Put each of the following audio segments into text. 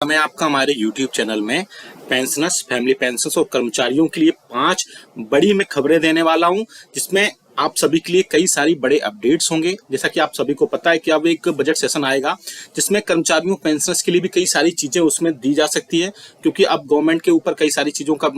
मैं आपका हमारे YouTube चैनल में पेंशनर्स, फैमिली पेंशनर्स और कर्मचारियों के लिए 5 बड़ी मैं खबरें देने वाला हूं, जिसमें आप सभी के लिए कई सारी बड़े अपडेट्स होंगे। जैसा कि आप सभी को पता है कि अब एक बजट सेशन आएगा जिसमें कर्मचारियों, पेंशनर्स के लिए भी कई सारी चीजें उसमें दी जा सकती है, क्योंकि अब गवर्नमेंट के ऊपर कई सारी चीजों का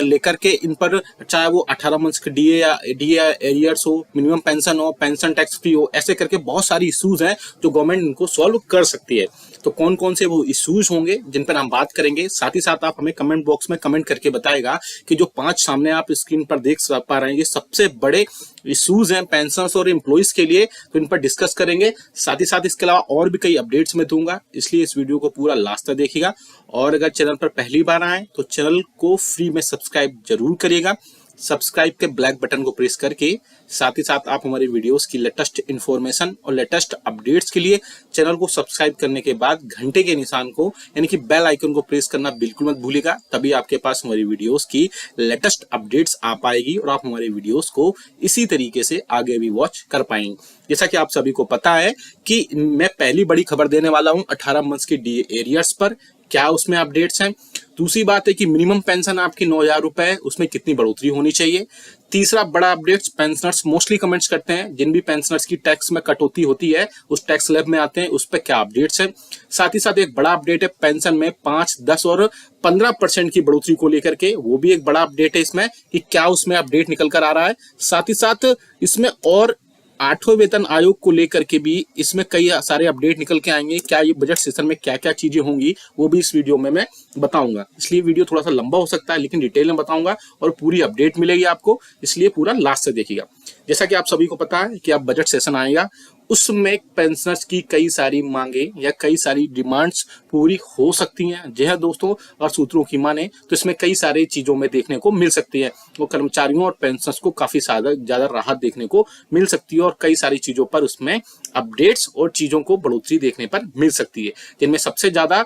लेकर के इन पर, चाहे वो 18 मंथ्स के डीए एरियर्स हो, मिनिमम पेंशन हो, पेंशन टैक्स फ्री हो, ऐसे करके बहुत सारी इश्यूज हैं जो गवर्नमेंट इनको सॉल्व कर सकती है। तो कौन कौन से वो इश्यूज होंगे जिन पर हम बात करेंगे, साथ ही साथ आप हमें कमेंट बॉक्स में कमेंट करके बताएगा कि जो 5 सामने आप स्क्रीन पर देख पा रहे हैं ये सबसे बड़े इश्यूज हैं पेंशनर्स और एम्प्लॉइज के लिए, तो इन पर डिस्कस करेंगे। साथ ही साथ इसके अलावा और भी कई अपडेट्स मैं दूंगा, इसलिए इस वीडियो को पूरा लास्ट तक देखिएगा। और अगर चैनल पर पहली बार आए तो चैनल को फ्री में सब्सक्राइब जरूर करिएगा। सब्सक्राइब के ब्लैक बटन को प्रेस करके साथ ही साथ आप हमारे वीडियोस की लेटेस्ट इन्फॉर्मेशन और लेटेस्ट अपडेट्स के लिए चैनल को सब्सक्राइब करने के बाद घंटे के निशान को यानी कि बेल आइकन को प्रेस करना बिल्कुल मत भूलिएगा, तभी आपके पास हमारी वीडियोस की लेटेस्ट अपडेट्स आ पाएगी और आप हमारे वीडियोस को इसी तरीके से आगे भी वॉच कर पाएंगे। जैसा कि आप सभी को पता है कि मैं पहली बड़ी खबर देने वाला हूं 18 मंथ्स के डीए एरियर्स पर, क्या उसमें अपडेट्स हैं। दूसरी बात है कि मिनिमम पेंशन आपकी 9,000 रुपए, उसमें कितनी बढ़ोतरी होनी चाहिए। तीसरा बड़ा अपडेट्स, पेंशनर्स मोस्टली कमेंट्स करते हैं जिन भी पेंशनर्स की टैक्स में कटौती होती है उस टैक्स स्लैब में आते हैं, उस पर क्या अपडेट्स हैं। साथ ही साथ एक बड़ा अपडेट है पेंशन में 5, 10 और 15% की बढ़ोतरी को लेकर के, वो भी एक बड़ा अपडेट है इसमें कि क्या उसमें अपडेट निकल कर आ रहा है। साथ ही साथ इसमें और 8वें वेतन आयोग को लेकर के भी इसमें कई सारे अपडेट निकल के आएंगे। क्या ये बजट सेशन में क्या क्या चीजें होंगी वो भी इस वीडियो में मैं बताऊंगा, इसलिए वीडियो थोड़ा सा लंबा हो सकता है लेकिन डिटेल में बताऊंगा और पूरी अपडेट मिलेगी आपको, इसलिए पूरा लास्ट से देखिएगा। जैसा कि आप सभी को पता है कि अब बजट सेशन आएगा, उसमें पेंशनर्स की कई सारी मांगे या कई सारी डिमांड्स पूरी हो सकती हैं। जी हाँ दोस्तों, और सूत्रों की माने तो इसमें कई सारी चीजों में देखने को मिल सकती है, वो कर्मचारियों और पेंशनर्स को काफी ज्यादा राहत देखने को मिल सकती है और कई सारी चीजों पर उसमें अपडेट्स और चीजों को बढ़ोतरी देखने पर मिल सकती है। जिनमें सबसे ज्यादा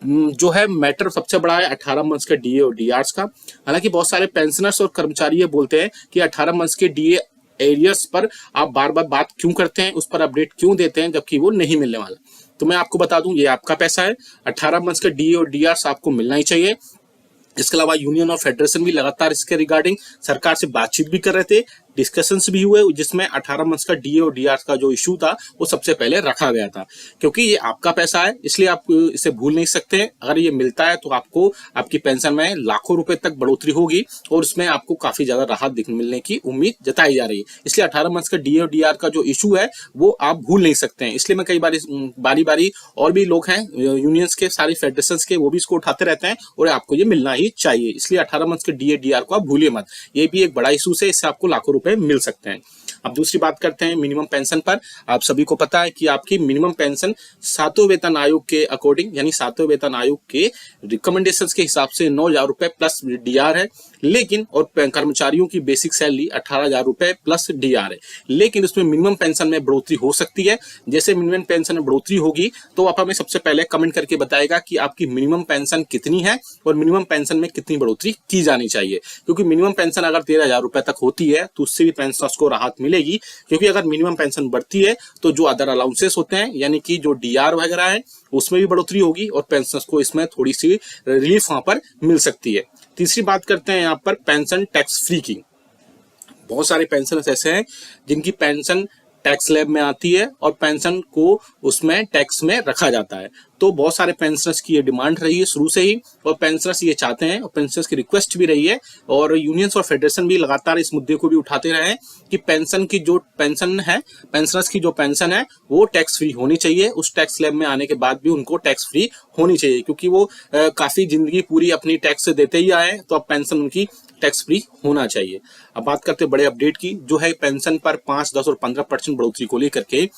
जो है मैटर सबसे बड़ा है 18 मंथ्स के डीए और डीआरस का। हालांकि बहुत सारे पेंशनर्स और कर्मचारी ये बोलते हैं कि 18 मंथ्स के डीए एरियर्स पर आप बार बार बात क्यों करते हैं, उस पर अपडेट क्यों देते हैं जबकि वो नहीं मिलने वाला। तो मैं आपको बता दूं, ये आपका पैसा है, 18 मंथ्स का डीए और डीआरस आपको मिलना ही चाहिए। इसके अलावा यूनियन और फेडरेशन भी लगातार इसके रिगार्डिंग सरकार से बातचीत भी कर रहे थे, डिस्कशंस भी हुए, जिसमें 18 मंथ्स का डीए और डीआर का जो इशू था वो सबसे पहले रखा गया था। क्योंकि ये आपका पैसा है इसलिए आप इसे भूल नहीं सकते हैं। अगर ये मिलता है तो आपको आपकी पेंशन में लाखों रुपए तक बढ़ोतरी होगी और उसमें आपको काफी ज्यादा राहत मिलने की उम्मीद जताई जा रही है। इसलिए 18 मंथ्स का डीए और डीआर का जो इशू है वो आप भूल नहीं सकते हैं। इसलिए मैं कई बारी बारी और भी लोग हैं यूनियंस के, सारे फेडरेशन के, वो भी इसको उठाते रहते हैं और आपको ये मिलना ही चाहिए। इसलिए 18 मंथ्स के डीए डीआर को आप भूलिए मत, ये भी एक बड़ा इशू है, इससे आपको लाखों रुपए मिल सकते हैं। अब दूसरी बात करते हैं मिनिमम पेंशन पर। आप सभी को पता है कि आपकी मिनिमम पेंशन 7वें वेतन आयोग के अकॉर्डिंग यानी 7वें वेतन आयोग के रिकमेंडेशंस के हिसाब से 9,000 रुपए प्लस डीआर है, लेकिन और कर्मचारियों की बेसिक सैलरी 18,000 रुपए प्लस डीआर है। लेकिन उसमें मिनिमम पेंशन में बढ़ोतरी हो सकती है। जैसे मिनिमम पेंशन में बढ़ोतरी होगी तो आप हमें सबसे पहले कमेंट करके बताएगा कि आपकी मिनिमम पेंशन कितनी है और मिनिमम पेंशन में कितनी बढ़ोतरी की जानी चाहिए। क्योंकि मिनिमम पेंशन अगर 13,000 रुपए तक होती है तो उससे भी पेंशनर्स को राहत मिलेगी, क्योंकि अगर मिनिमम पेंशन बढ़ती है तो जो अदर अलाउंसेस होते हैं यानी कि जो डीआर वगैरह है उसमें भी बढ़ोतरी होगी और पेंशनर्स को इसमें थोड़ी सी रिलीफ वहां पर मिल सकती है। तीसरी बात करते हैं यहाँ पर पेंशन टैक्स फ्री की। बहुत सारे पेंशनर्स ऐसे हैं जिनकी पेंशन टैक्स स्लैब में आती है और पेंशन को उसमें टैक्स में रखा जाता है। तो बहुत सारे पेंशनर्स की ये डिमांड रही है शुरू से ही और पेंशनर्स ये चाहते हैं और पेंशनर्स की रिक्वेस्ट भी रही है और यूनियंस और फेडरेशन भी लगातार इस मुद्दे को भी उठाते रहे हैं कि पेंशन की जो पेंशन है, पेंशनर्स की जो पेंशन है वो टैक्स फ्री होनी चाहिए। उस टैक्स स्लैब में आने के बाद भी उनको टैक्स फ्री होनी चाहिए, क्योंकि वो काफी जिंदगी पूरी अपनी टैक्स देते ही आए, तो अब पेंशन उनकी टैक्स फ्री होना चाहिए। अब बात करते हैं बड़े अपडेट की, जो है पेंशन पर 5, 10 और 15% बढ़ोतरी को लेकर के।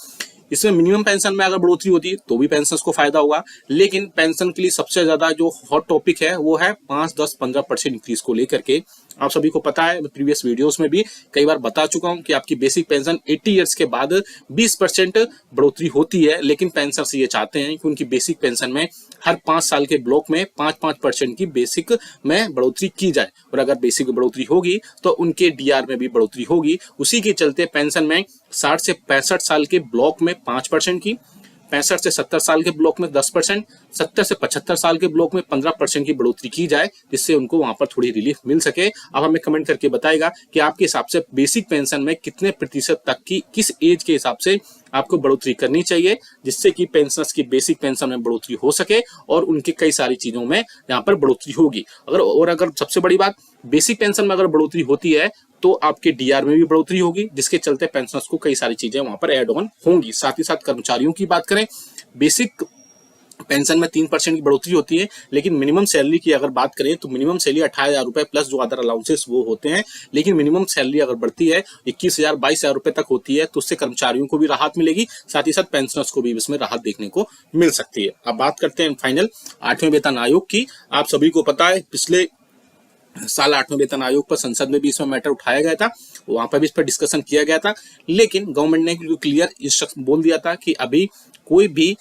इसमें मिनिमम पेंशन में अगर बढ़ोतरी होती है तो भी पेंशनर्स को फायदा होगा, लेकिन पेंशन के लिए सबसे ज्यादा जो हॉट टॉपिक है वो है 5, 10, 15% इंक्रीज को लेकर के। आप सभी को पता है, मैं प्रीवियस वीडियोस में भी कई बार बता चुका हूं कि आपकी बेसिक पेंशन 80 इयर्स के बाद 20% बढ़ोतरी होती है, लेकिन पेंशनर्स ये चाहते हैं कि उनकी बेसिक पेंशन में हर 5 साल के ब्लॉक में 5-5% की बेसिक में बढ़ोतरी की जाए और अगर बेसिक बढ़ोतरी होगी तो उनके डीआर में भी बढ़ोतरी होगी। उसी के चलते पेंशन में 60 से 65 साल के ब्लॉक में 5% की, 65 से 70 साल के ब्लॉक में 10%, 70 से 75 साल के ब्लॉक में 15% की बढ़ोतरी की जाए, जिससे उनको वहां पर थोड़ी रिलीफ मिल सके। अब हमें कमेंट करके बताएगा कि आपके हिसाब से बेसिक पेंशन में कितने प्रतिशत तक की, किस एज के हिसाब से आपको बढ़ोतरी करनी चाहिए, जिससे कि पेंशनर्स की बेसिक पेंशन में बढ़ोतरी हो सके और उनकी कई सारी चीजों में यहाँ पर बढ़ोतरी होगी। अगर सबसे बड़ी बात, बेसिक पेंशन में अगर बढ़ोतरी होती है तो आपके डीआर में भी बढ़ोतरी होगी, जिसके चलते पेंशनर्स को कई सारी चीजें वहां पर एड ऑन होंगी। साथ ही साथ कर्मचारियों की बात करें, बेसिक पेंशन में 3% की बढ़ोतरी होती है, लेकिन मिनिमम सैलरी की अगर बात करें तो मिनिमम सैलरी 28,000 रुपए प्लस जो अदर अलाउंसेस वो होते हैं, लेकिन मिनिमम सैलरी अगर बढ़ती है 21,000 22,000 रुपए तक होती है, तो उससे कर्मचारियों को भी राहत मिलेगी, साथ ही साथ पेंशनर्स को भी इसमें राहत देखने को मिल सकती है। अब बात करते हैं फाइनल 8वें वेतन आयोग की। आप सभी को पता है पिछले साल 8वें वेतन आयोग पर संसद में भी इसमें मैटर उठाया गया था, वहां पर भी इस पर डिस्कशन किया गया था, लेकिन गवर्नमेंट ने क्लियर इंस्ट्रक्शन बोल दिया था कि अभी कोई भी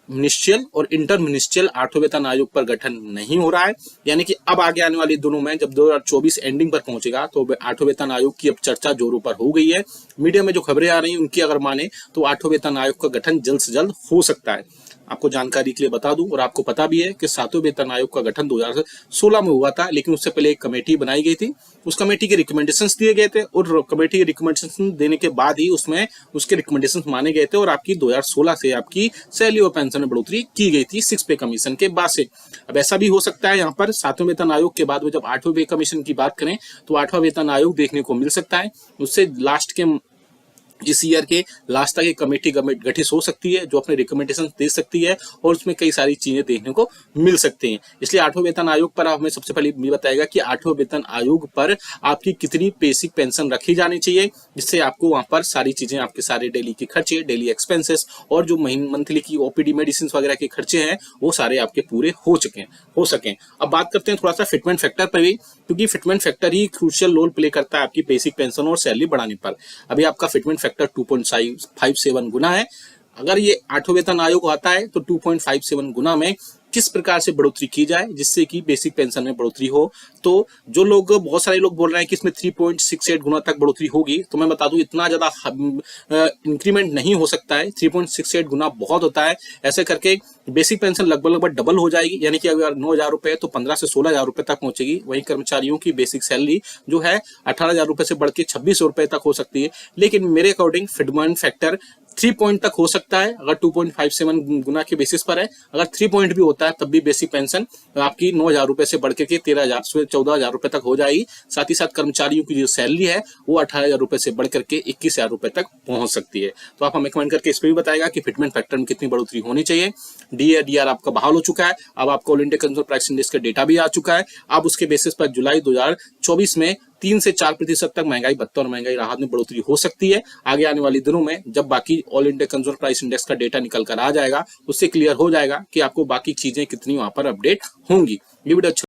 मिनिस्ट्रियल और इंटर मिनिस्ट्रियल 8वें वेतन आयोग पर गठन नहीं हो रहा है। यानी कि अब आगे आने वाले दिनों में जब 2024 एंडिंग पर पहुंचेगा तो 8वें वेतन आयोग की अब चर्चा जोरों पर हो गई है। मीडिया में जो खबरें आ रही हैं उनकी अगर माने तो 8वें वेतन आयोग का गठन जल्द से जल्द हो सकता है। आपको जानकारी के लिए बता दूं, और आपको पता भी है कि 7वें वेतन आयोग का गठन 2016 में हुआ था, लेकिन उससे पहले एक कमेटी बनाई गई थी, उस कमेटी के रिकमेंडेशंस दिए गए थे और कमेटी के रिकमेंडेशन देने के बाद ही उसमें उसके रिकमेंडेशंस माने गए थे और आपकी 2016 से आपकी सैलरी और पेंशन में बढ़ोतरी की गई थी 6 पे कमीशन के बाद से। अब ऐसा भी हो सकता है यहाँ पर 7वें वेतन आयोग के बाद में जब 8वें पे कमीशन की बात करें तो 8वां वेतन आयोग देखने को मिल सकता है, उससे लास्ट के इस ईयर के लास्ट तक एक कमेटी गठित हो सकती है जो अपने रिकमेंडेशन दे सकती है और उसमें कई सारी चीजें देखने को मिल सकती हैं। इसलिए 8वें वेतन आयोग पर हमें सबसे पहले ये बताएगा कि 8वें वेतन आयोग पर आपकी कितनी बेसिक पेंशन रखी जानी चाहिए, जिससे आपको वहां पर सारी चीजें, आपके सारे डेली के खर्चे, डेली एक्सपेंसेस और जो मंथली की ओपीडी मेडिसिन वगैरह के खर्चे हैं वो सारे आपके पूरे हो सकें। अब बात करते हैं थोड़ा सा फिटमेंट फैक्टर पर भी, क्योंकि फिटमेंट फैक्टर ही क्रूशियल रोल प्ले करता है आपकी बेसिक पेंशन और सैलरी बढ़ाने पर। अभी आपका फिटमेंट फैक्टर 2.57 गुना है। अगर ये 8वें वेतन आयोग आता है तो 2.57 गुना में किस प्रकार से बढ़ोतरी की जाए जिससे कि बेसिक पेंशन में बढ़ोतरी हो। तो जो लोग, बहुत सारे लोग बोल रहे हैं कि इसमें 3.68 गुना तक बढ़ोतरी होगी, तो मैं बता दूं इतना ज्यादा इंक्रीमेंट नहीं हो सकता है। 3.68 गुना बहुत होता है। ऐसे करके बेसिक पेंशन लगभग डबल हो जाएगी, यानी कि अगर 9,000 रुपए तो 15 से 16,000 रुपए तक पहुंचेगी। वहीं कर्मचारियों की बेसिक सैलरी जो है 18,000 रुपए से बढ़ के 2,600 रुपए तक हो सकती है। लेकिन मेरे अकॉर्डिंग फिटमेंट फैक्टर 3 पॉइंट तक हो सकता है अगर 2.57 गुना के बेसिस पर है। अगर 3 पॉइंट भी होता है तब भी बेसिक पेंशन आपकी 9,000 रुपए से बढ़ के 13,000 से 14,000 रुपए तक हो जाएगी। साथ ही साथ कर्मचारियों की जो सैलरी है वो 18,000 रुपए से बढ़ करके 21,000 रुपए तक पहुंच सकती है। तो आप हमें कमेंट करके इस पर भी बताएगा कि फिटमेंट फैक्टर में कितनी बढ़ोतरी होनी चाहिए। डीआर आपका बहाल हो चुका है, अब आपको all India consumer price index का डेटा भी आ चुका है। अब उसके बेसिस पर जुलाई 2024 में 3 से 4% तक महंगाई भत्ता और महंगाई राहत में बढ़ोतरी हो सकती है। आगे आने वाले दिनों में जब बाकी all India consumer price index का डेटा निकल कर आ जाएगा, उससे क्लियर हो जाएगा कि आपको बाकी चीजें कितनी वहां पर अपडेट होंगी। ये वीडियो अच्छा